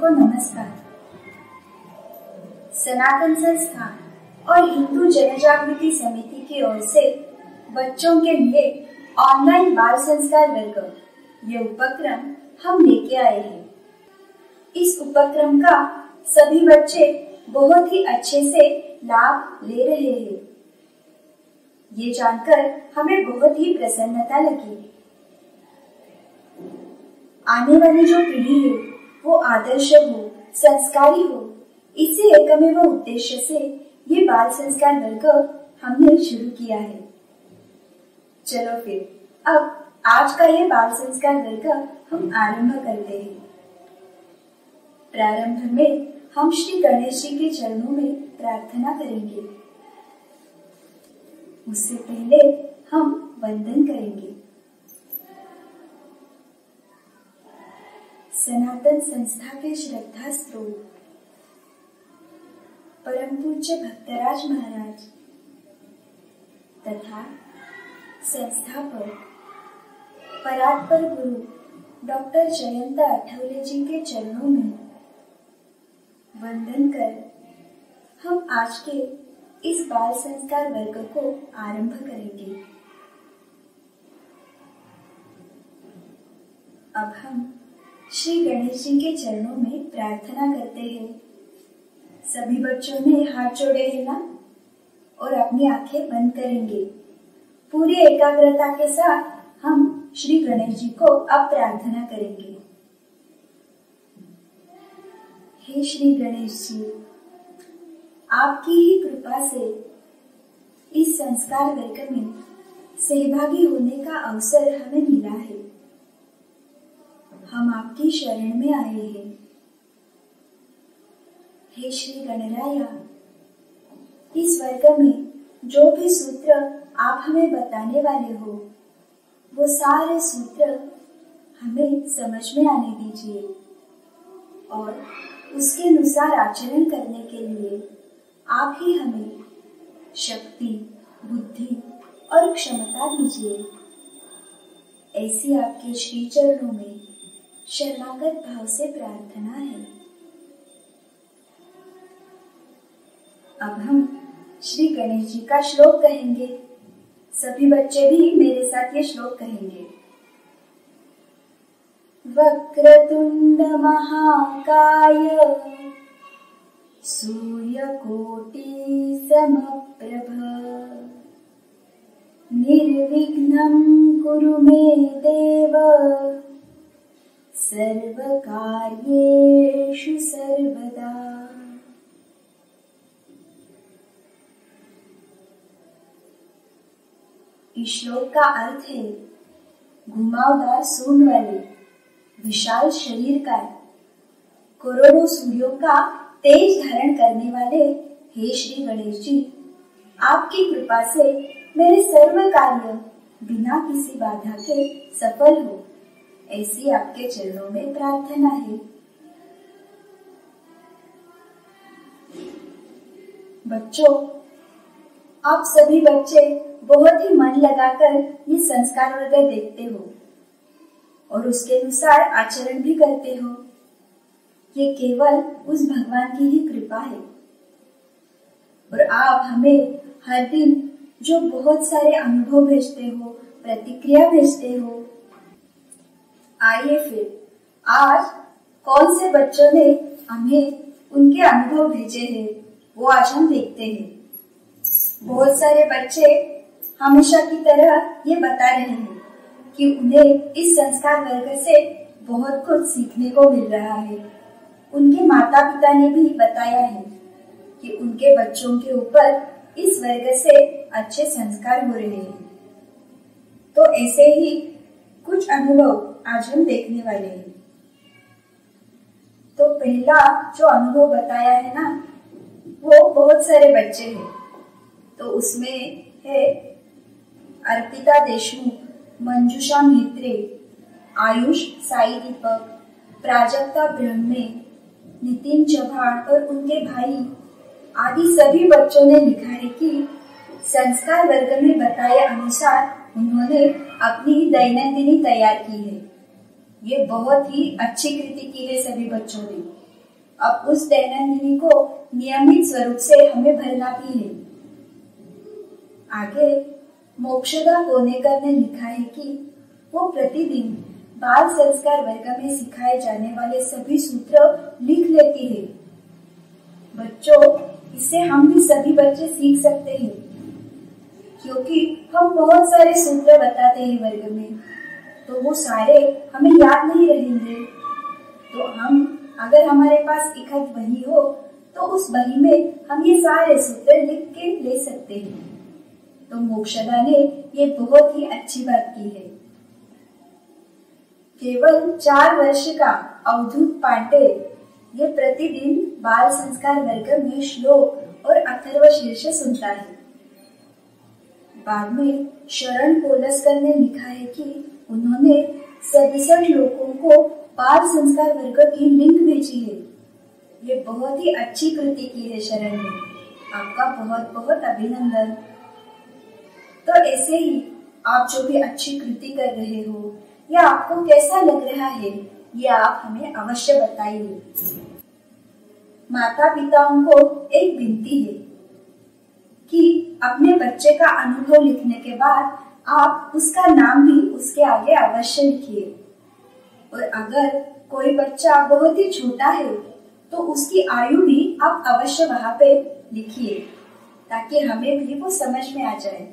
को नमस्कार। सनातन संस्थान और हिंदू जनजागृति समिति की ओर से बच्चों के लिए ऑनलाइन बाल संस्कार वर्ग ये उपक्रम हम लेके आए हैं। इस उपक्रम का सभी बच्चे बहुत ही अच्छे से लाभ ले रहे हैं। ये जानकर हमें बहुत ही प्रसन्नता लगी। आने वाली जो पीढ़ी है वो आदर्श हो, संस्कारी हो, इसी एकमेव उद्देश्य से ये बाल संस्कार वर्ग हमने शुरू किया है। चलो फिर अब आज का ये बाल संस्कार वर्ग हम आरंभ करते हैं। प्रारंभ में हम श्री गणेश जी के चरणों में प्रार्थना करेंगे। उससे पहले हम वंदन करेंगे। सनातन संस्था के श्रद्धा स्रोत परम पूज्य भक्तराज महाराज तथा संस्थापक परात्पर गुरु डॉक्टर जयंत आठवले जी के चरणों में वंदन कर हम आज के इस बाल संस्कार वर्ग को आरंभ करेंगे। अब हम श्री गणेश जी के चरणों में प्रार्थना करते हैं। सभी बच्चों ने हाथ जोड़े हैं ना? और अपनी आंखें बंद करेंगे। पूरी एकाग्रता के साथ हम श्री गणेश जी को अब प्रार्थना करेंगे। हे श्री गणेश जी, आपकी ही कृपा से इस संस्कार वर्ग में सहभागी होने का अवसर हमें मिला है। हम आपकी शरण में आए हैं। हे श्री गणराया, इस वर्ग में जो भी सूत्र आप हमें बताने वाले हो वो सारे सूत्र हमें समझ में आने दीजिए और उसके अनुसार आचरण करने के लिए आप ही हमें शक्ति, बुद्धि और क्षमता दीजिए। ऐसी आपके श्री चरणों में शरणागत भाव से प्रार्थना है। अब हम श्री गणेश जी का श्लोक कहेंगे। सभी बच्चे भी मेरे साथ ये श्लोक कहेंगे। वक्रतुंड महाकाय सूर्यकोटि समप्रभ निर्विघ्नं कुरु मे देव सर्वकार्येषु सर्वदा। इस श्लोक का अर्थ है घुमावदार सूंड वाले विशाल शरीर का करोड़ों सूर्यों का तेज धारण करने वाले हे श्री गणेश जी, आपकी कृपा से मेरे सर्व कार्य बिना किसी बाधा के सफल हो, ऐसी आपके चरणों में प्रार्थना है। बच्चों, आप सभी बच्चे बहुत ही मन लगाकर ये संस्कार वर्ग देखते हो और उसके अनुसार आचरण भी करते हो। ये केवल उस भगवान की ही कृपा है। और आप हमें हर दिन जो बहुत सारे अनुभव भेजते हो, प्रतिक्रिया भेजते हो। आइए फिर आज कौन से बच्चों ने हमें उनके अनुभव भेजे हैं वो आज हम देखते हैं। बहुत सारे बच्चे हमेशा की तरह ये बता रहे हैं कि उन्हें इस संस्कार वर्ग से बहुत कुछ सीखने को मिल रहा है। उनके माता पिता ने भी बताया है कि उनके बच्चों के ऊपर इस वर्ग से अच्छे संस्कार हो रहे हैं। तो ऐसे ही कुछ अनुभव आज हम देखने वाले हैं। तो पहला जो अनुभव बताया है ना, वो बहुत सारे बच्चे हैं। तो उसमें है अर्पिता देशमुख, मंजुषा म्हेत्रे, आयुष साई दीपक, प्राजक्ता ब्रह्मे, नितिन चौहान और उनके भाई आदि सभी बच्चों ने लिखा है कि संस्कार वर्ग में बताए अनुसार उन्होंने अपनी दैनंदिनी तैयार की है। ये बहुत ही अच्छी कृति की है सभी बच्चों ने। अब उस दैनंदिनी को नियमित स्वरूप से हमें भरना भी है। आगे मोक्षदा कोनेकर ने लिखा है कि वो प्रतिदिन बाल संस्कार वर्ग में सिखाए जाने वाले सभी सूत्र लिख लेती है। बच्चों, इससे हम भी सभी बच्चे सीख सकते हैं, क्योंकि हम बहुत सारे सूत्र बताते हैं वर्ग में, तो वो सारे हमें याद नहीं रहेंगे। तो हम अगर हमारे पास एक आध बही हो तो उस बही में हम ये सारे सूत्र लिख के ले सकते हैं। तो मोक्षदा ने ये बहुत ही अच्छी बात की है। केवल 4 वर्ष का अवधूत पांडे ये प्रतिदिन बाल संस्कार वर्ग में श्लोक और अथर्व शीर्ष सुनता है। बाद में शरण कोलस्कर ने लिखा है कि उन्होंने 67 लोगों को बाल संस्कार वर्ग की लिंक भेजी है। ये बहुत ही अच्छी कृति की है शरण ने, आपका बहुत बहुत अभिनंदन। तो ऐसे ही आप जो भी अच्छी कृति कर रहे हो या आपको कैसा लग रहा है, ये आप हमें अवश्य बताइए। माता पिताओं को एक विनती है कि अपने बच्चे का अनुभव लिखने के बाद आप उसका नाम भी उसके आगे अवश्य लिखिए। और अगर कोई बच्चा बहुत ही छोटा है तो उसकी आयु भी आप अवश्य वहां पे लिखिए, ताकि हमें भी वो समझ में आ जाए।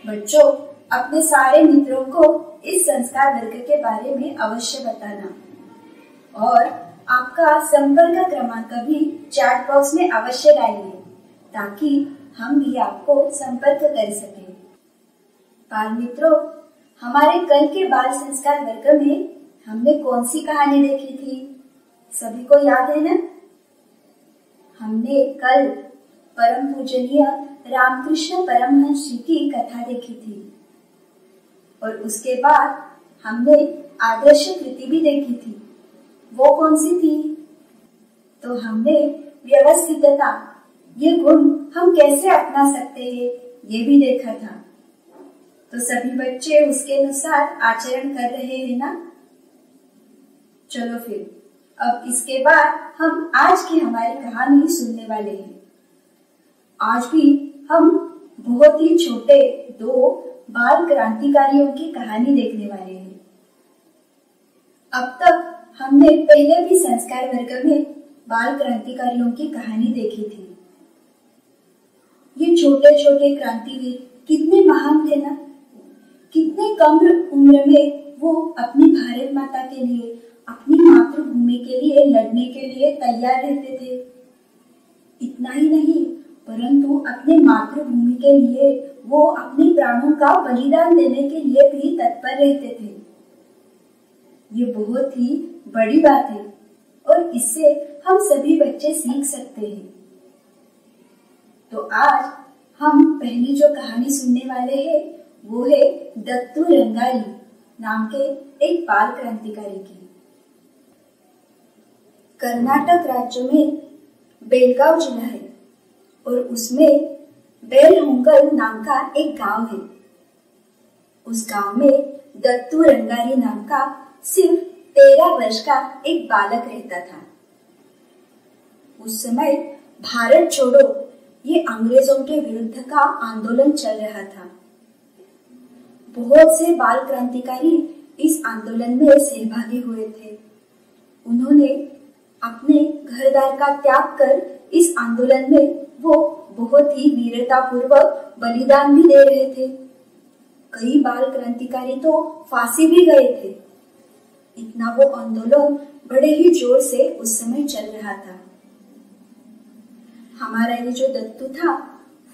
बच्चों, अपने सारे मित्रों को इस संस्कार वर्ग के बारे में अवश्य बताना और आपका संपर्क क्रमांक भी चैट बॉक्स में अवश्य डालिए, ताकि हम भी आपको संपर्क कर सकें। बाल मित्रों, हमारे कल के बाल संस्कार वर्ग में हमने कौन सी कहानी देखी थी? सभी को याद है ना? हमने कल परम पूजनीय रामकृष्ण परमहंस जी की कथा देखी थी और उसके बाद हमने आदर्श कृति भी देखी थी। वो कौन सी थी? तो हमने व्यवस्थितता, ये गुण हम कैसे अपना सकते हैं, ये भी देखा था। तो सभी बच्चे उसके अनुसार आचरण कर रहे हैं ना? चलो फिर अब इसके बाद हम आज की हमारी कहानी सुनने वाले हैं। आज भी हम बहुत ही छोटे 2 बाल क्रांतिकारियों की कहानी देखने वाले हैं। अब तक हमने पहले भी संस्कार वर्ग में बाल क्रांतिकारियों की कहानी देखी थी। ये छोटे छोटे क्रांतिवीर कितने महान थे ना, कितने कम उम्र में वो अपनी भारत माता के लिए, अपनी मातृभूमि के लिए लड़ने के लिए तैयार रहते थे। इतना ही नहीं, परंतु अपने मातृभूमि के लिए वो अपने प्राणों का बलिदान देने के लिए भी तत्पर रहते थे। ये बहुत ही बड़ी बात है और इससे हम सभी बच्चे सीख सकते हैं। तो आज हम पहली जो कहानी सुनने वाले हैं वो है दत्तू रंगारी नाम के एक बाल क्रांतिकारी की। कर्नाटक राज्य में बेलगांव जिला है और उसमें बेलहोंगल नाम का एक गांव है। उस गांव में दत्तू रंगारी नाम का सिर्फ 13 वर्ष का एक बालक रहता था। उस समय भारत छोड़ो ये अंग्रेजों के विरुद्ध का आंदोलन चल रहा था। बहुत से बाल क्रांतिकारी इस आंदोलन में सहभागी हुए थे। उन्होंने अपने घर-द्वार का त्याग कर इस आंदोलन में वो बहुत ही वीरता पूर्वक बलिदान भी दे रहे थे। कई बाल क्रांतिकारी तो फांसी भी गए थे। इतना वो आंदोलन बड़े ही जोर से उस समय चल रहा था। हमारा ये जो दत्तू था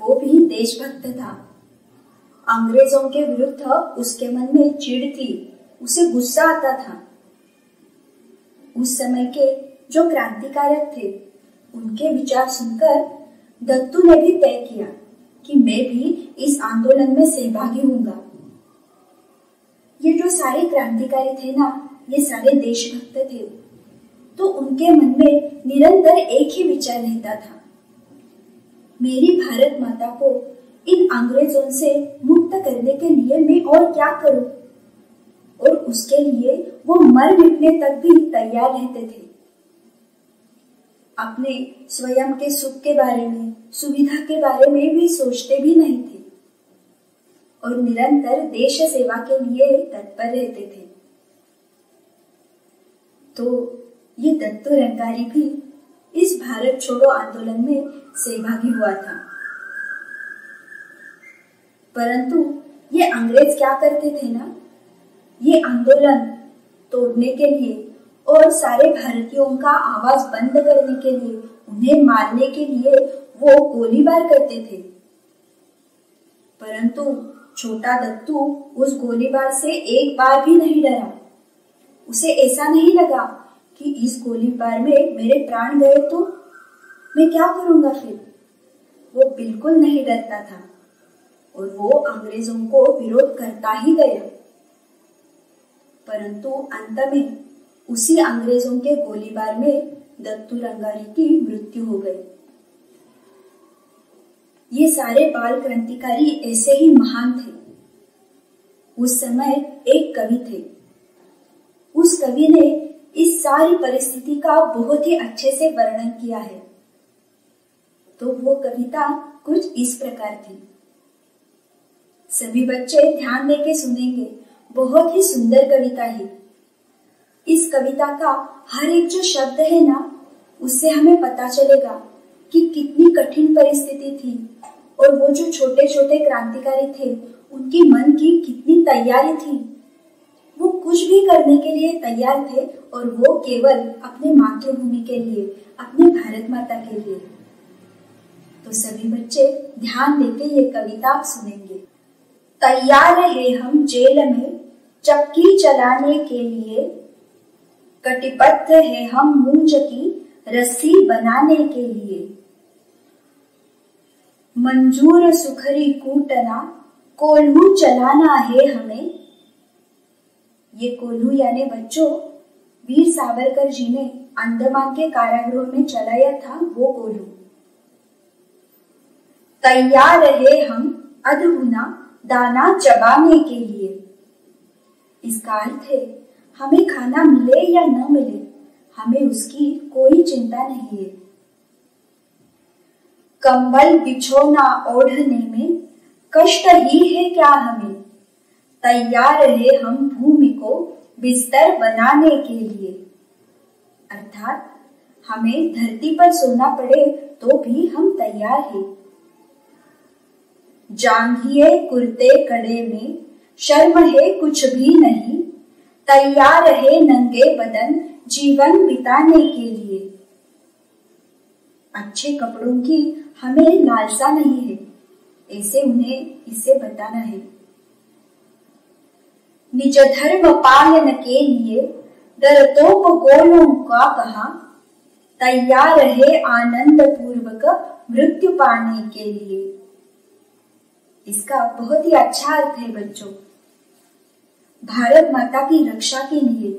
वो भी देशभक्त था। अंग्रेजों के विरुद्ध उसके मन में चिढ़ थी, उसे गुस्सा आता था। उस समय के जो क्रांतिकारक थे उनके विचार सुनकर दत्तू ने भी तय किया कि मैं भी इस आंदोलन में सहभागी होऊंगा। ये जो सारे क्रांतिकारी थे ना, ये सारे देशभक्त थे, तो उनके मन में निरंतर एक ही विचार रहता था, मेरी भारत माता को इन अंग्रेजों से मुक्त करने के लिए मैं और क्या करूं? और उसके लिए वो मर मिटने तक भी तैयार रहते थे। अपने स्वयं के सुख के बारे में, सुविधा के बारे में भी सोचते भी नहीं थे और निरंतर देश सेवा के लिए तत्पर रहते थे। तो ये दत्तू रंगारी भी इस भारत छोड़ो आंदोलन में सहभागी हुआ था। परंतु ये अंग्रेज क्या करते थे ना, ये आंदोलन तोड़ने के लिए और सारे भारतीयों का आवाज बंद करने के लिए, उन्हें मारने के लिए वो गोलीबार करते थे। परंतु छोटा दत्तू उस गोलीबार से एक बार भी नहीं डरा। उसे ऐसा नहीं लगा कि इस गोलीबार में मेरे प्राण गए तो मैं क्या करूंगा फिर। वो बिल्कुल नहीं डरता था और वो अंग्रेजों को विरोध करता ही गया। परंतु अंत में उसी अंग्रेजों के गोलीबार में दत्तू रंगारी की मृत्यु हो गई। ये सारे बाल क्रांतिकारी ऐसे ही महान थे। उस समय एक कवि थे। उस कवि ने इस सारी परिस्थिति का बहुत ही अच्छे से वर्णन किया है। तो वो कविता कुछ इस प्रकार थी। सभी बच्चे ध्यान देके सुनेंगे, बहुत ही सुंदर कविता है। इस कविता का हर एक जो शब्द है ना, उससे हमें पता चलेगा कि कितनी कठिन परिस्थिति थी और वो जो छोटे छोटे क्रांतिकारी थे, उनकी मन की कितनी तैयारी थी। वो कुछ भी करने के लिए तैयार थे और वो केवल अपने मातृभूमि के लिए, अपने भारत माता के लिए। तो सभी बच्चे ध्यान देके ये कविता आप सुनेंगे। तैयार है हम जेल में चक्की चलाने के लिए, कटिबद्ध है हम मूंज की रस्सी बनाने के लिए। मंजूर सुखरी कूटना कोल्हू चलाना है हमें। ये कोल्हू यानी बच्चों, वीर सावरकर जी ने अंडमान के कारागृह में चलाया था वो कोल्हू। तैयार है हम अधगुना दाना चबाने के लिए। इसका अर्थ है हमें खाना मिले या न मिले, हमें उसकी कोई चिंता नहीं है। कंबल बिछोना ओढ़ने में कष्ट ही है क्या हमें। तैयार है हम भूमि को बिस्तर बनाने के लिए। अर्थात हमें धरती पर सोना पड़े तो भी हम तैयार हैं। जांघिए कुर्ते कड़े में शर्म है कुछ भी नहीं। तैयार है नंगे बदन जीवन बिताने के लिए। अच्छे कपड़ों की हमें लालसा नहीं है, ऐसे उन्हें इससे बताना है। निज धर्म पालन के लिए डरतोप गोलों का कहा। तैयार है आनंद पूर्वक मृत्यु पाने के लिए। इसका बहुत ही अच्छा अर्थ है बच्चों। भारत माता की रक्षा के लिए,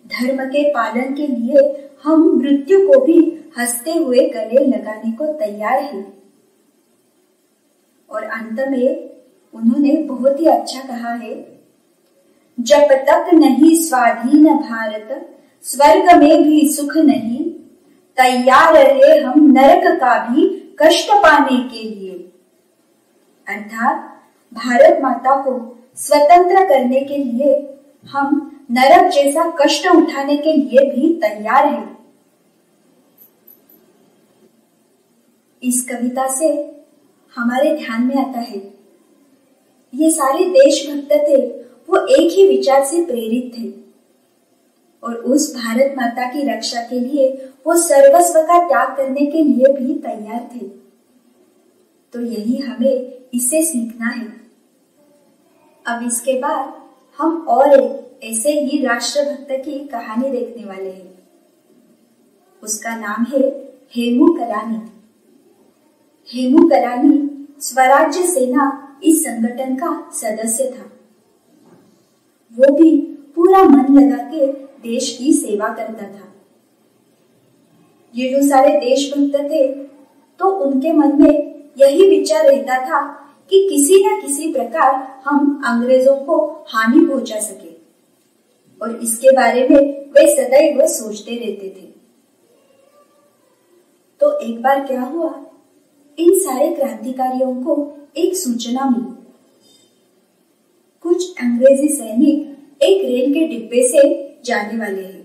धर्म के पालन के लिए हम मृत्यु को भी हंसते हुए गले लगाने को तैयार हैं। और अंत में उन्होंने बहुत ही अच्छा कहा है, जब तक नहीं स्वाधीन भारत स्वर्ग में भी सुख नहीं। तैयार है हम नरक का भी कष्ट पाने के लिए। अर्थात भारत माता को स्वतंत्र करने के लिए हम नरक जैसा कष्ट उठाने के लिए भी तैयार हैं। इस कविता से हमारे ध्यान में आता है, ये सारे देशभक्त थे, वो एक ही विचार से प्रेरित थे और उस भारत माता की रक्षा के लिए वो सर्वस्व का त्याग करने के लिए भी तैयार थे। तो यही हमें इससे सीखना है। अब इसके बाद हम और एक ऐसे ही राष्ट्रभक्त की कहानी देखने वाले हैं। उसका नाम है हेमू कलानी। हेमू कलानी स्वराज्य सेना इस संगठन का सदस्य था। वो भी पूरा मन लगा के देश की सेवा करता था। ये जो सारे देशभक्त थे, तो उनके मन में यही विचार रहता था कि किसी न किसी प्रकार हम अंग्रेजों को हानि पहुंचा सके, और इसके बारे में वे सदैव सोचते रहते थे। तो एक बार क्या हुआ, इन सारे क्रांतिकारियों को एक सूचना मिली। कुछ अंग्रेजी सैनिक एक रेल के डिब्बे से जाने वाले हैं।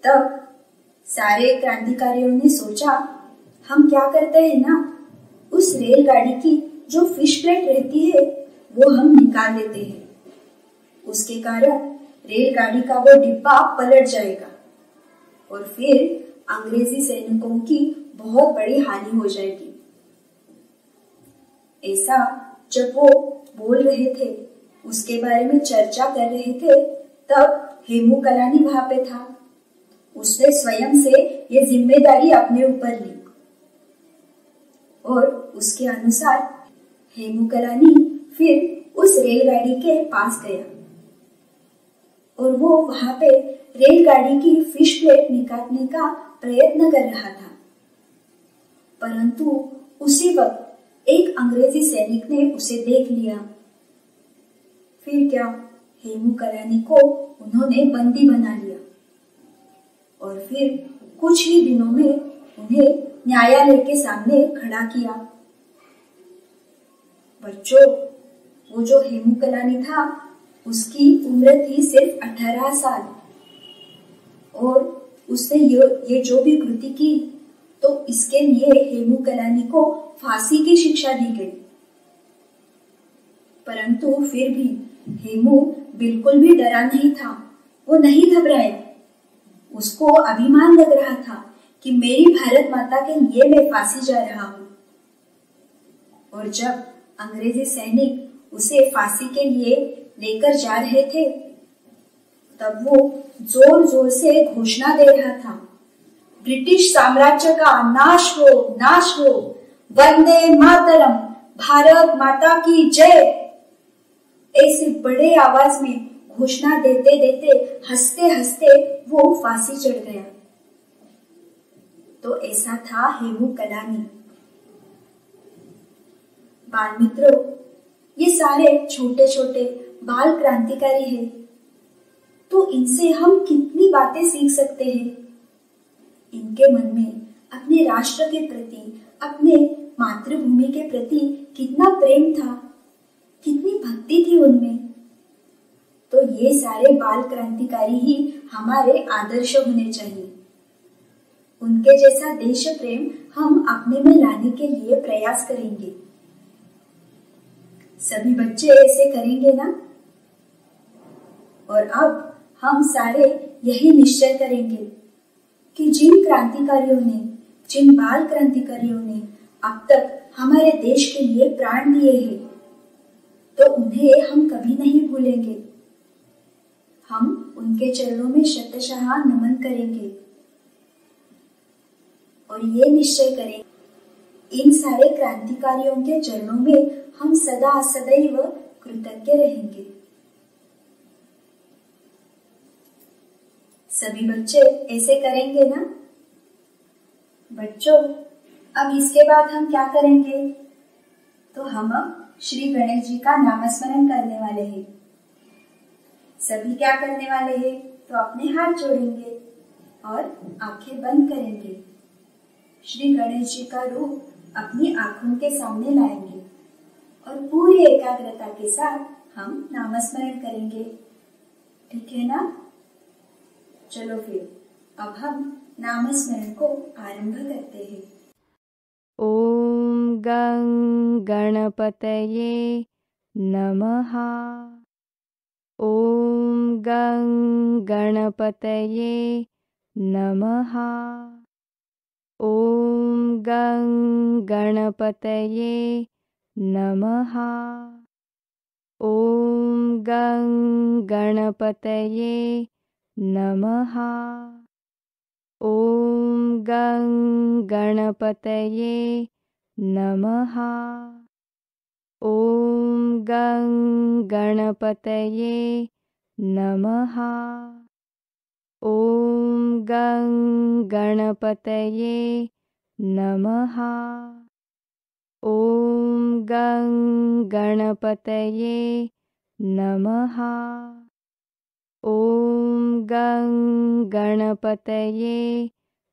तब सारे क्रांतिकारियों ने सोचा, हम क्या करते हैं ना, उस रेलगाड़ी की जो फिश प्लेट रहती है वो हम निकाल लेते हैं। उसके कारण रेलगाड़ी का वो डिब्बा पलट जाएगा और फिर अंग्रेजी सैनिकों की बहुत बड़ी हानि हो जाएगी। ऐसा जब वो बोल रहे थे, उसके बारे में चर्चा कर रहे थे, तब हेमू कलानी वहां पे था। उसने स्वयं से ये जिम्मेदारी अपने ऊपर ली और उसके अनुसार हेमू कलानी फिर उस रेलगाड़ी के पास गया और वो वहां पे रेलगाड़ी की फिश प्लेट निकालने का प्रयत्न कर रहा था। परंतु उसी वक्त एक अंग्रेजी सैनिक ने उसे देख लिया। फिर क्या, हेमू कलानी को उन्होंने बंदी बना लिया और फिर कुछ ही दिनों में उन्हें न्यायालय के सामने खड़ा किया। बच्चों, वो जो हेमू कलानी था, उसकी उम्र थी सिर्फ 18 साल और उसने ये जो भी कृति की, तो इसके लिए हेमू कलानी को फांसी की शिक्षा दी गई। परंतु फिर भी हेमू बिल्कुल भी डरा नहीं था, वो नहीं घबराया। उसको अभिमान लग रहा था कि मेरी भारत माता के लिए मैं फांसी जा रहा हूं। और जब अंग्रेजी सैनिक उसे फांसी के लिए लेकर जा रहे थे, तब वो जोर जोर से घोषणा दे रहा था, ब्रिटिश साम्राज्य का नाश हो, नाश हो, वंदे मातरम, भारत माता की जय। ऐसे बड़े आवाज में घोषणा देते देते, हंसते हंसते वो फांसी चढ़ गया। तो ऐसा था हेमू कलानी। बाल मित्रों, ये सारे छोटे छोटे बाल क्रांतिकारी हैं, तो इनसे हम कितनी बातें सीख सकते हैं। इनके मन में अपने राष्ट्र के प्रति, अपने मातृभूमि के प्रति कितना प्रेम था, कितनी भक्ति थी उनमें। तो ये सारे बाल क्रांतिकारी ही हमारे आदर्श होने चाहिए। उनके जैसा देश प्रेम हम अपने में लाने के लिए प्रयास करेंगे। सभी बच्चे ऐसे करेंगे ना? और अब हम सारे यही निश्चय करेंगे कि जिन क्रांतिकारियों ने, जिन बाल क्रांतिकारियों ने अब तक हमारे देश के लिए प्राण दिए हैं, तो उन्हें हम कभी नहीं भूलेंगे। हम उनके चरणों में शतशः नमन करेंगे और ये निश्चय करें, इन सारे क्रांतिकारियों के चरणों में हम सदा सदैव कृतज्ञ रहेंगे। सभी बच्चे ऐसे करेंगे ना? बच्चों, अब इसके बाद हम क्या करेंगे? तो हम श्री गणेश जी का नामस्मरण करने वाले हैं। सभी क्या करने वाले हैं? तो अपने हाथ जोड़ेंगे और आंखें बंद करेंगे। श्री गणेश जी का रूप अपनी आंखों के सामने लाएंगे और पूरी एकाग्रता के साथ हम नामस्मरण करेंगे। ठीक है ना? चलो फिर अब हम नामस्मरण को आरंभ करते हैं। ओम गं गणपतये नमः। ओम गं गणपतये नमः। ओम गं गणपतये नमः। ओम गं गणपतये नमः। ओम गं गणपतये नमः। ओम गं गणपतये नमः। ओम गं गणपतये नमः। ओम गं गणपतये नमः। ओम गं गणपतये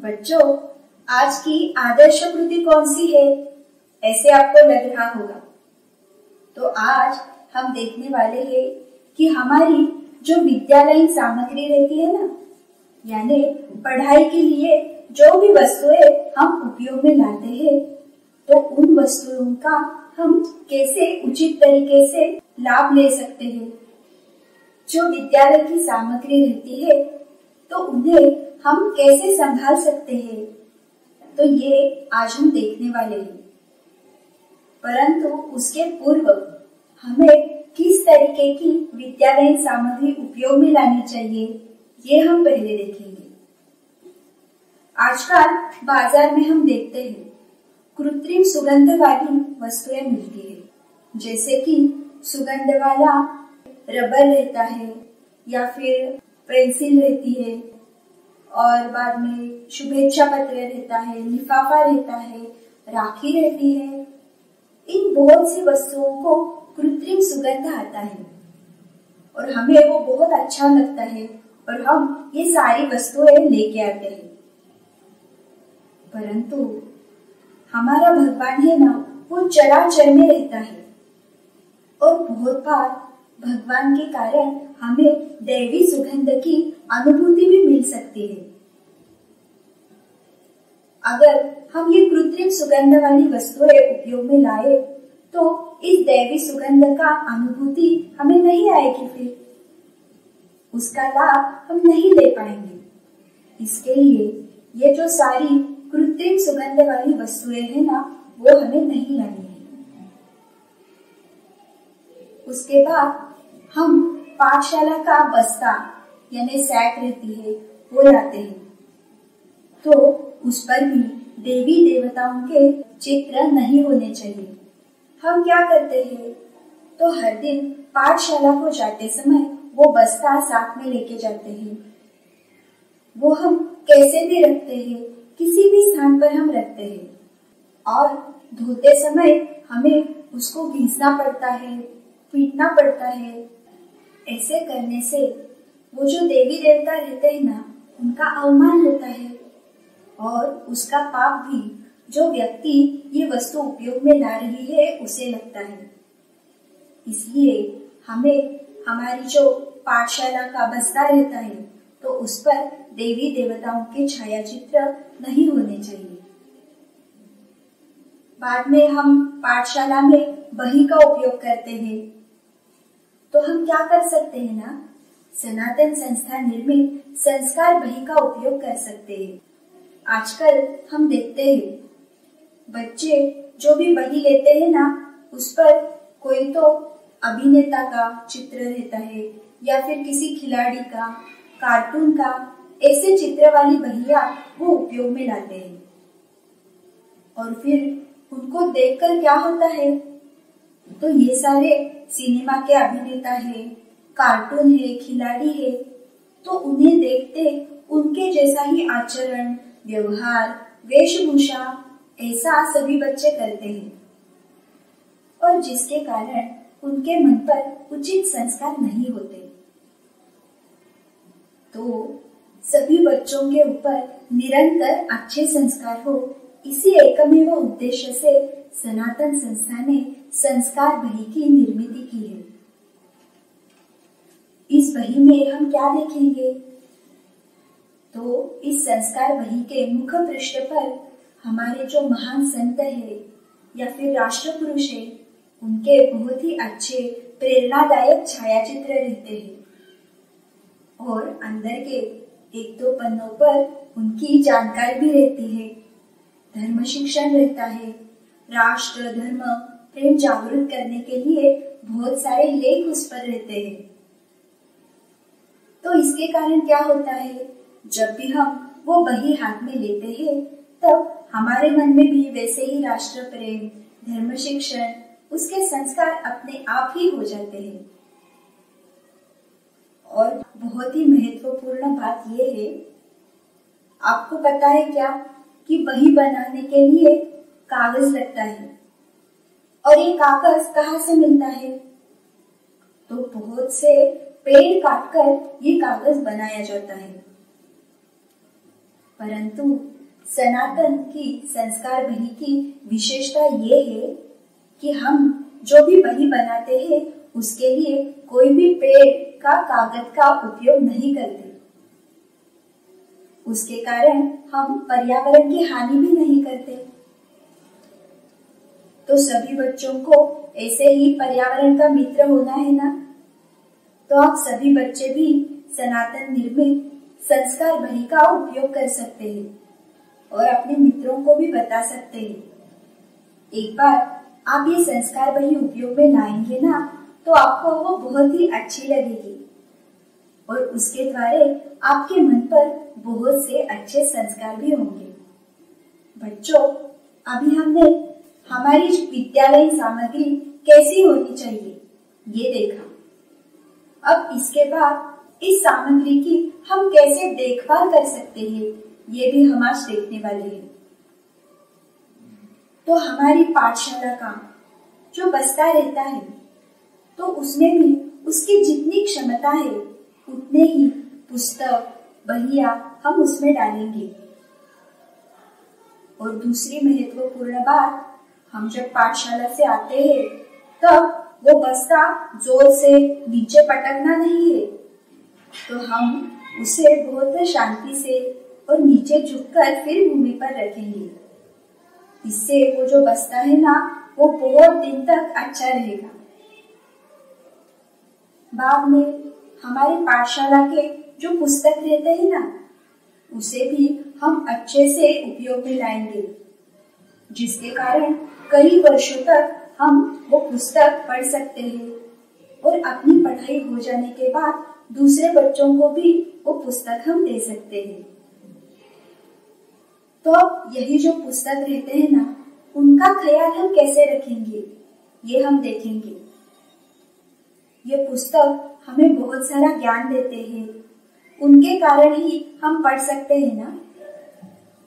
बच्चों, आज की आदर्श कृति कौन सी है, ऐसे आपको लग रहा होगा। तो आज हम देखने वाले हैं कि हमारी जो विद्यालयीन सामग्री रहती है ना, यानी पढ़ाई के लिए जो भी वस्तुएं हम उपयोग में लाते हैं, तो उन वस्तुओं का हम कैसे उचित तरीके से लाभ ले सकते हैं। जो विद्यालय की सामग्री रहती है, तो उन्हें हम कैसे संभाल सकते हैं, तो ये आज हम देखने वाले हैं। परंतु उसके पूर्व हमें किस तरीके की विद्यालयीन सामग्री उपयोग में लानी चाहिए, ये हम पहले देखेंगे। आजकल बाजार में हम देखते हैं कृत्रिम सुगंध वाली वस्तुएं मिलती है, जैसे कि सुगंध वाला रबर रहता है या फिर पेंसिल रहती है, और बाद में शुभेच्छा पत्र रहता है, लिफाफा रहता है, राखी रहती है। इन बहुत सी वस्तुओं को कृत्रिम सुगंध आता है और हमें वो बहुत अच्छा लगता है और हम ये सारी वस्तुएं लेके आते हैं। परंतु हमारा भगवान है ना, वो चराचर में रहता है और बहुत बार भगवान के कारण हमें दैवी सुगंध की अनुभूति भी मिल सकती है। अगर हम ये कृत्रिम सुगंध वाली वस्तुएं उपयोग में लाए, तो इस दैवी सुगंध का अनुभूति हमें नहीं आएगी, फिर उसका लाभ हम नहीं ले पाएंगे। इसके लिए ये जो सारी कृत्रिम सुगंध वाली वस्तुएं है ना, वो हमें नहीं लानी है। उसके बाद हम पाठशाला का बस्ता यानी सैक रहती है, वो लाते हैं। तो उस पर भी देवी देवताओं के चित्र नहीं होने चाहिए। हम क्या करते हैं, तो हर दिन पाठशाला को जाते समय वो बस्ता साथ में लेके जाते हैं। वो हम कैसे भी रखते हैं, किसी भी स्थान पर हम रखते हैं और धोते समय हमें उसको घिसना पड़ता है, पीटना पड़ता है। ऐसे करने से वो जो देवी देवता रहते हैं ना, उनका अवमान होता है और उसका पाप भी जो व्यक्ति ये वस्तु उपयोग में ला रही है उसे लगता है। इसलिए हमें हमारी जो पाठशाला का बस्ता रहता है, तो उस पर देवी देवताओं के छायाचित्र नहीं होने चाहिए। बाद में हम पाठशाला में बही का उपयोग करते हैं, तो हम क्या कर सकते हैं ना, सनातन संस्था निर्मित संस्कार बही का उपयोग कर सकते हैं। आजकल हम देखते हैं बच्चे जो भी बही लेते हैं ना, उस पर कोई तो अभिनेता का चित्र रहता है या फिर किसी खिलाड़ी का, कार्टून का, ऐसे चित्र वाली बहिया वो उपयोग में लाते हैं। और फिर उनको देखकर क्या होता है, तो ये सारे सिनेमा के अभिनेता है, कार्टून है, खिलाड़ी है, तो उन्हें देखते उनके जैसा ही आचरण, व्यवहार, वेशभूषा ऐसा सभी बच्चे करते हैं और जिसके कारण उनके मन पर उचित संस्कार नहीं होते। तो सभी बच्चों के ऊपर निरंतर अच्छे संस्कार हो, इसी एकमेव उद्देश्य से सनातन संस्था ने संस्कार बही की निर्मित की है। इस बही में हम क्या देखेंगे, तो इस संस्कार बही के मुख पृष्ठ पर हमारे जो महान संत है या फिर राष्ट्र पुरुष है, उनके बहुत ही अच्छे प्रेरणादायक छायाचित्र रहते हैं और अंदर के एक दो पन्नों पर उनकी जानकारी भी रहती है। धर्म शिक्षण रहता है, राष्ट्र धर्म प्रेम जागृत करने के लिए बहुत सारे लेख उस पर रहते हैं। तो इसके कारण क्या होता है, जब भी हम वो बही हाथ में लेते हैं, तब हमारे मन में भी वैसे ही राष्ट्र प्रेम, धर्म शिक्षण, उसके संस्कार अपने आप ही हो जाते हैं। और बहुत ही महत्वपूर्ण बात यह है, आपको पता है क्या कि बही बनाने के लिए कागज लगता है, और ये कागज कहाँ से मिलता है, तो बहुत से पेड़ काटकर ये कागज बनाया जाता है। परंतु सनातन की संस्कार बही की विशेषता ये है कि हम जो भी बही बनाते हैं उसके लिए कोई भी पेड़ का कागज का उपयोग नहीं करते। उसके कारण हम पर्यावरण की हानि भी नहीं करते। तो सभी बच्चों को ऐसे ही पर्यावरण का मित्र होना है ना। तो आप सभी बच्चे भी सनातन निर्मित संस्कार बही का उपयोग कर सकते हैं और अपने मित्रों को भी बता सकते हैं। एक बार आप ये संस्कार बही उपयोग में लाएंगे ना तो आपको वो बहुत ही अच्छी लगेगी और उसके द्वारा आपके मन पर बहुत से अच्छे संस्कार भी होंगे। बच्चों, अभी हमने हमारी विद्यालयीन सामग्री कैसी होनी चाहिए ये देखा। अब इसके बाद इस सामग्री की हम कैसे देखभाल कर सकते हैं ये भी हम आज देखने वाले हैं। तो हमारी पाठशाला का जो बस्ता रहता है तो उसमें भी उसकी जितनी क्षमता है उतने ही पुस्तक बहिया हम उसमें डालेंगे। और दूसरी महत्वपूर्ण बात, हम जब पाठशाला से आते हैं तब वो बस्ता जोर से नीचे पटकना नहीं है। तो हम उसे बहुत शांति से और नीचे झुककर फिर भूमि पर रखेंगे। इससे वो जो बस्ता है ना वो बहुत दिन तक अच्छा रहेगा। बाद में हमारी पाठशाला के जो पुस्तक रहते हैं ना उसे भी हम अच्छे से उपयोग में लाएंगे, जिसके कारण कई वर्षों तक हम वो पुस्तक पढ़ सकते हैं और अपनी पढ़ाई हो जाने के बाद दूसरे बच्चों को भी वो पुस्तक हम दे सकते हैं। तो अब यही जो पुस्तक रहते हैं ना उनका ख्याल हम कैसे रखेंगे ये हम देखेंगे। ये पुस्तक हमें बहुत सारा ज्ञान देते हैं, उनके कारण ही हम पढ़ सकते हैं ना।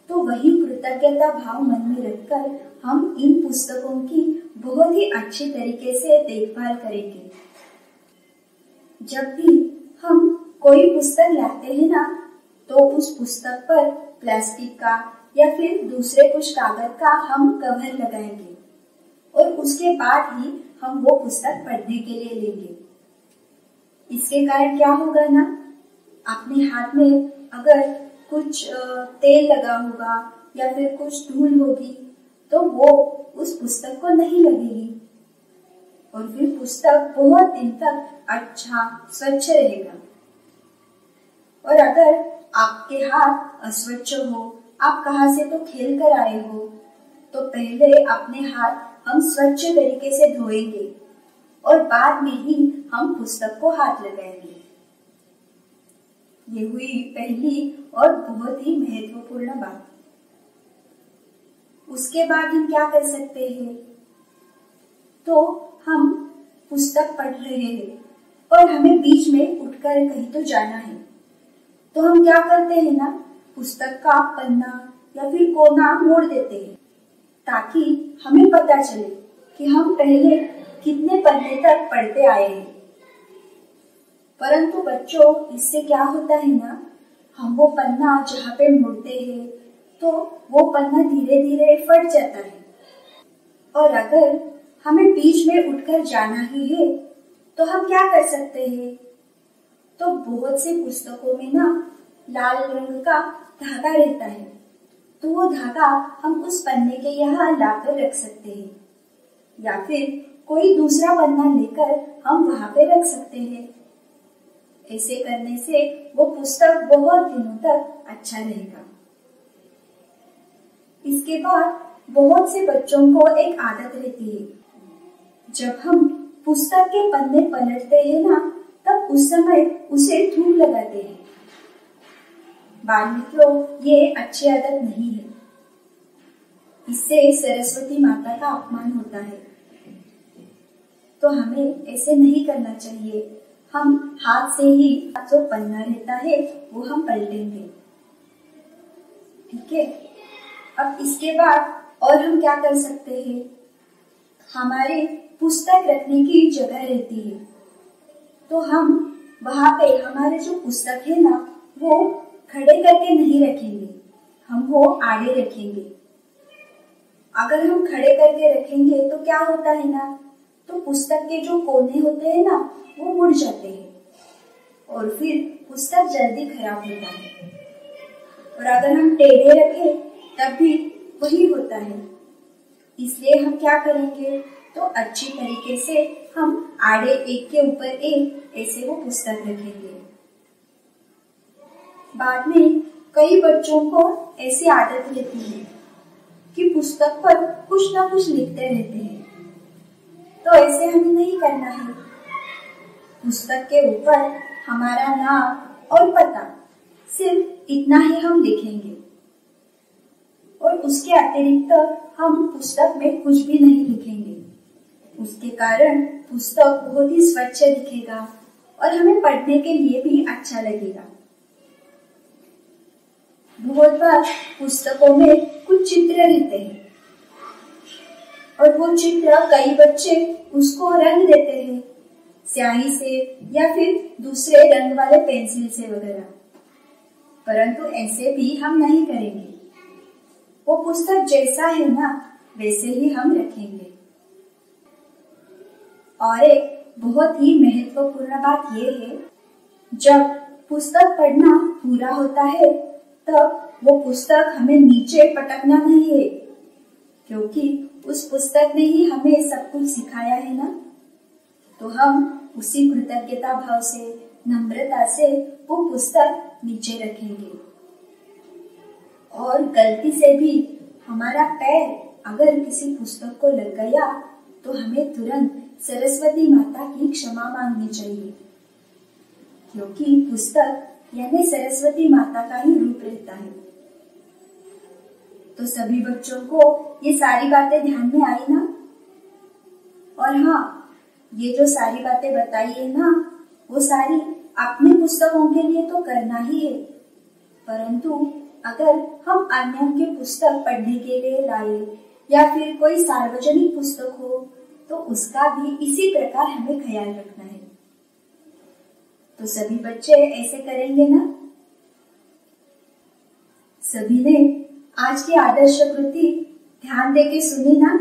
तो वही कृतज्ञता भाव मन में रखकर हम इन पुस्तकों की बहुत ही अच्छी तरीके से देखभाल करेंगे। जब भी हम कोई पुस्तक लाते हैं ना तो उस पुस्तक पर प्लास्टिक का या फिर दूसरे कुछ कागज का हम कवर लगाएंगे और उसके बाद ही हम वो पुस्तक पढ़ने के लिए लेंगे। इसके कारण क्या होगा ना, अपने हाथ में अगर कुछ तेल लगा होगा या फिर कुछ धूल होगी तो वो उस पुस्तक को नहीं लगेगी और फिर पुस्तक बहुत दिन तक अच्छा स्वच्छ रहेगा। और अगर आपके हाथ अस्वच्छ हो, आप कहाँ से तो खेल कर आए हो, तो पहले अपने हाथ हम स्वच्छ तरीके से धोएंगे और बाद में ही हम पुस्तक को हाथ लगाएंगे। ये हुई पहली और बहुत ही महत्वपूर्ण बात। उसके बाद हम क्या कर सकते हैं, तो हम पुस्तक पढ़ रहे हैं और हमें बीच में उठकर कहीं तो जाना है, तो हम क्या करते हैं ना, पुस्तक का पन्ना या फिर कोना मोड़ देते हैं ताकि हमें पता चले कि हम पहले कितने पन्ने तक पढ़ते आए हैं। परंतु बच्चों, इससे क्या होता है ना, हम वो पन्ना जहाँ पे मोड़ते हैं तो वो पन्ना धीरे धीरे फट जाता है। और अगर हमें बीच में उठकर जाना ही है तो हम क्या कर सकते हैं, तो बहुत से पुस्तकों में ना लाल रंग का धागा रहता है, तो वो धागा हम उस पन्ने के यहाँ लाकर रख सकते हैं या फिर कोई दूसरा पन्ना लेकर हम वहां पे रख सकते हैं। ऐसे करने से वो पुस्तक बहुत दिनों तक अच्छा रहेगा। इसके बाद बहुत से बच्चों को एक आदत रहती है, जब हम पुस्तक के पन्ने पलटते हैं ना तब उस समय उसे थूक लगाते हैं। बाल मित्रों, ये अच्छी आदत नहीं है, इससे सरस्वती माता का अपमान होता है। तो हमें ऐसे नहीं करना चाहिए। हम हाथ से ही जो पन्ना रहता है वो हम पलटेंगे, ठीक है। अब इसके बाद और हम क्या कर सकते हैं, हमारे पुस्तक रखने की जगह रहती है, तो हम वहां पे हमारे जो पुस्तक है ना वो खड़े करके नहीं रखेंगे, हम वो आड़े रखेंगे। अगर हम खड़े करके रखेंगे तो क्या होता है ना, तो पुस्तक के जो कोने होते हैं ना वो मुड़ जाते हैं और फिर पुस्तक जल्दी खराब होता है। और अगर हम टेढ़े रखें तब भी वही होता है। इसलिए हम क्या करेंगे, तो अच्छी तरीके से हम आड़े एक के ऊपर एक ऐसे वो पुस्तक रखेंगे। बाद में कई बच्चों को ऐसी आदत रहती है कि पुस्तक पर कुछ ना कुछ लिखते रहते हैं, तो ऐसे हमें नहीं करना है। पुस्तक के ऊपर हमारा नाम और पता सिर्फ इतना ही हम लिखेंगे और उसके अतिरिक्त हम पुस्तक में कुछ भी नहीं लिखेंगे। उसके कारण पुस्तक बहुत ही स्वच्छ दिखेगा और हमें पढ़ने के लिए भी अच्छा लगेगा। बहुत बार पुस्तकों में कुछ चित्र रहते हैं और वो चित्र कई बच्चे उसको रंग देते हैं स्याही से या फिर दूसरे रंग वाले पेंसिल से वगैरह, परंतु ऐसे भी हम नहीं करेंगे। वो पुस्तक जैसा है ना वैसे ही हम रखेंगे। और एक बहुत ही महत्वपूर्ण बात यह है, जब पुस्तक पढ़ना पूरा होता है तब वो पुस्तक हमें नीचे पटकना नहीं है, क्योंकि उस पुस्तक ने ही हमें सब कुछ सिखाया है ना। तो हम उसी कृतज्ञता भाव से, नम्रता से वो पुस्तक नीचे रखेंगे। और गलती से भी हमारा पैर अगर किसी पुस्तक को लग गया तो हमें तुरंत सरस्वती माता की क्षमा मांगनी चाहिए, क्योंकि पुस्तक यानी सरस्वती माता का ही रूप रहता है। तो सभी बच्चों को ये सारी बातें ध्यान में आई ना। और हाँ, ये जो सारी बातें बताई है ना, वो सारी अपने पुस्तकों के लिए तो करना ही है, परंतु अगर हम अन्यों के पुस्तक पढ़ने के लिए लाए या फिर कोई सार्वजनिक पुस्तक हो तो उसका भी इसी प्रकार हमें ख्याल रखना है। तो सभी बच्चे ऐसे करेंगे ना। सभी ने आज की आदर्श कृति ध्यान देके सुनी ना।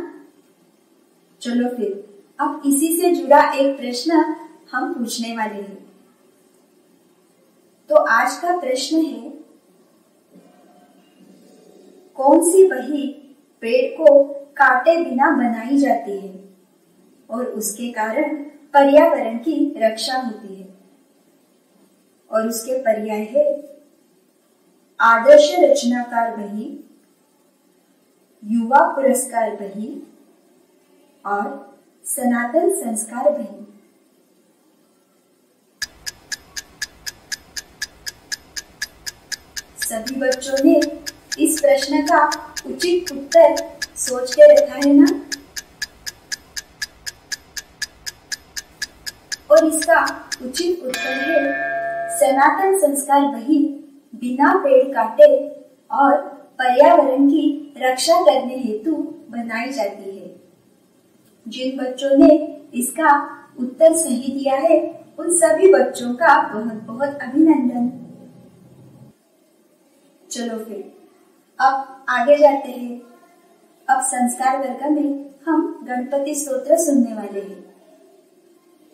चलो फिर अब इसी से जुड़ा एक प्रश्न हम पूछने वाले हैं। तो आज का प्रश्न है, कौन सी बही पेड़ को काटे बिना बनाई जाती है और उसके कारण पर्यावरण की रक्षा होती है? और उसके पर्याय है आदर्श रचनाकार बही, युवा पुरस्कार बही और सनातन संस्कार बही। सभी बच्चों ने इस प्रश्न का उचित उत्तर सोच के रखा है ना। और इसका उचित उत्तर है सनातन संस्कार बही बिना पेड़ काटे और पर्यावरण की रक्षा करने हेतु बनाई जाती है। जिन बच्चों ने इसका उत्तर सही दिया है उन सभी बच्चों का बहुत बहुत अभिनंदन। चलो फिर अब आगे जाते हैं। अब संस्कार वर्ग में हम गणपति स्तोत्र सुनने वाले हैं।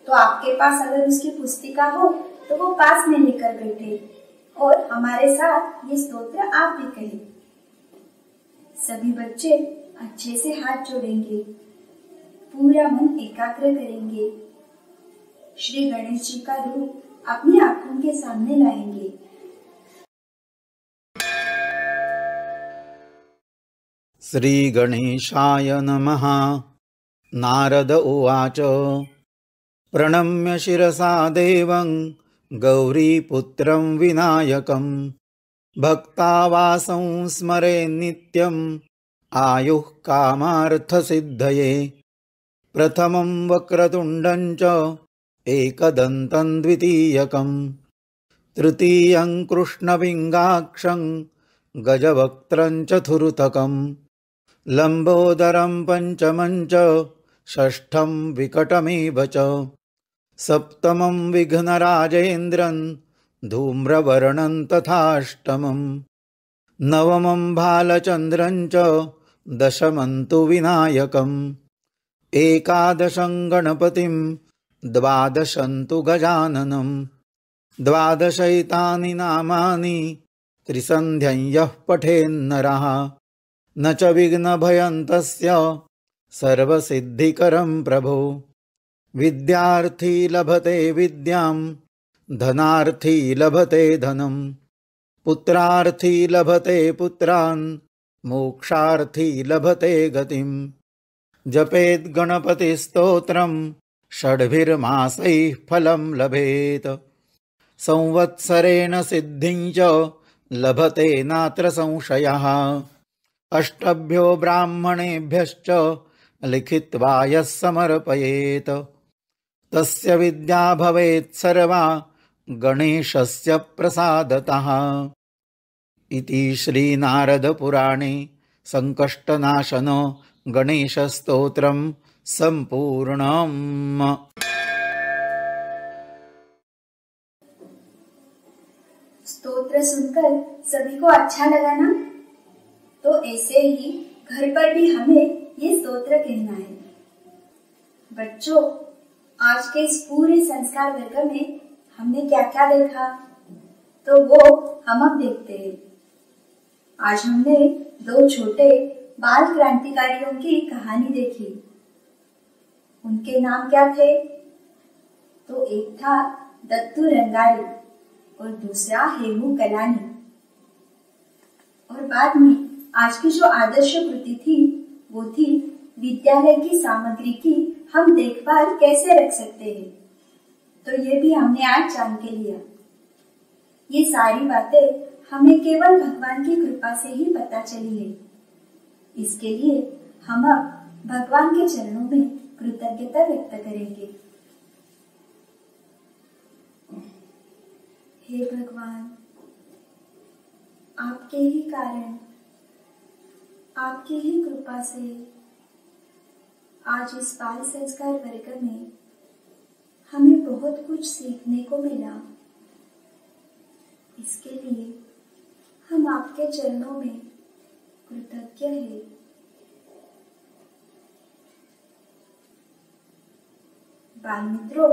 तो आपके पास अगर उसकी पुस्तिका हो तो वो पास में लेकर बैठे और हमारे साथ ये स्तोत्र आप भी कहें। सभी बच्चे अच्छे से हाथ जोड़ेंगे, पूरा मन एकाग्र करेंगे, श्री गणेश जी का रूप अपनी आंखों के सामने लाएंगे। श्री गणेशाय नमः। नारद उवाच प्रणम्य शिरसा देवं गौरीपुत्रं विनायकं भक्तावासं स्मरे नित्यं आयुः कामार्थसिद्धये। प्रथमं वक्रतुण्डं च एकदन्तं द्वितीयकं तृतीयं कृष्णविङ्गाक्षं गजवक्त्रं चतुर्थकं लम्बोदरं पंचमं च षष्ठं विकटमेव च सप्तमं विघ्नराजेन्द्रं धूम्रवर्णं तथाष्टमं नवमं बालचन्द्रं च दशमं तु विनायकम् एकादशं गणपतिं द्वादशं तु गजाननं द्वादशैतानि नामानि त्रिसन्ध्यं यः पठेन्नरः न च विघ्नभयं तस्य सर्वसिद्धिकरं प्रभो विद्यार्थी लभते विद्यां धनार्थी लभते धनं पुत्रार्थी लभते पुत्रान् मोक्षार्थी लभते गतिम् जपेत् गणपतिस्तोत्रं षड्भिर्मासैः फलं लभेत संवत्सरेण सिद्धिं च लभते नात्र संशयः अष्टभ्यो ब्राह्मणेभ्यश्च लिखित्वा यः समर्पयेत् तस्य विद्या भवेत् सर्वा गणेशस्य प्रसादतः इति श्रीनारदपुराणे संकष्टनाशन गणेशस्तोत्रं संपूर्णम्। स्तोत्र सुनकर सभी को अच्छा लगा ना? तो ऐसे ही घर पर भी हमें ये स्तोत्र कहना है। बच्चों, आज के इस पूरे संस्कार वर्ग में हमने क्या क्या देखा, तो वो हम अब देखते हैं। आज हमने दो छोटे बाल क्रांतिकारियों की कहानी देखी। उनके नाम क्या थे? तो एक था दत्तू रंगारी और दूसरा हेमू कलानी। और बाद में आज की जो आदर्श कृति थी वो थी विद्यालय की सामग्री की हम देखभाल कैसे रख सकते हैं। तो ये भी हमने आज जान के लिया। ये सारी बातें हमें केवल भगवान की कृपा से ही पता चली है। इसके लिए हम अब भगवान के चरणों में कृतज्ञता व्यक्त करेंगे। हे भगवान, आपके ही कारण, आपकी ही कृपा से आज इस बाल संस्कार वर्ग में हमें बहुत कुछ सीखने को मिला। इसके लिए हम आपके चरणों में कृतज्ञ हैं। बाल मित्रों,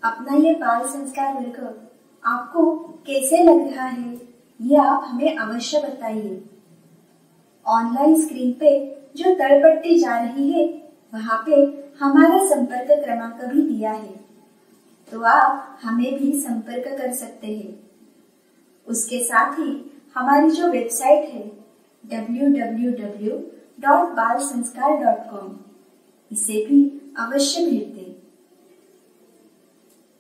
अपना ये बाल संस्कार वर्ग आपको कैसे लग रहा है, ये आप हमें अवश्य बताइए। ऑनलाइन स्क्रीन पे जो तलपट्टी जा रही है वहाँ पे हमारा संपर्क क्रमांक भी दिया है, तो आप हमें भी संपर्क कर सकते हैं। उसके साथ ही हमारी जो वेबसाइट है www.balsanskar.com, इसे भी अवश्य भेज दें।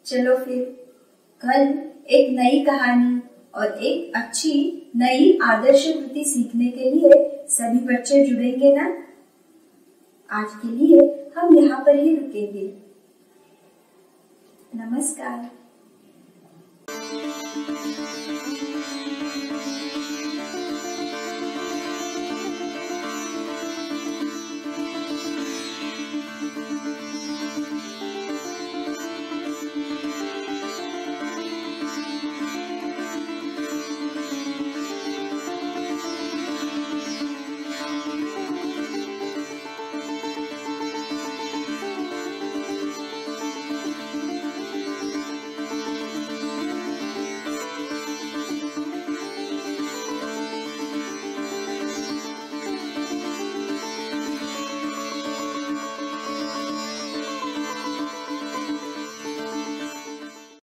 चलो फिर कल एक नई कहानी और एक अच्छी नई आदर्श कृति सीखने के लिए सभी बच्चे जुड़ेंगे ना? आज के लिए हम यहाँ पर ही रुकेंगे। नमस्कार।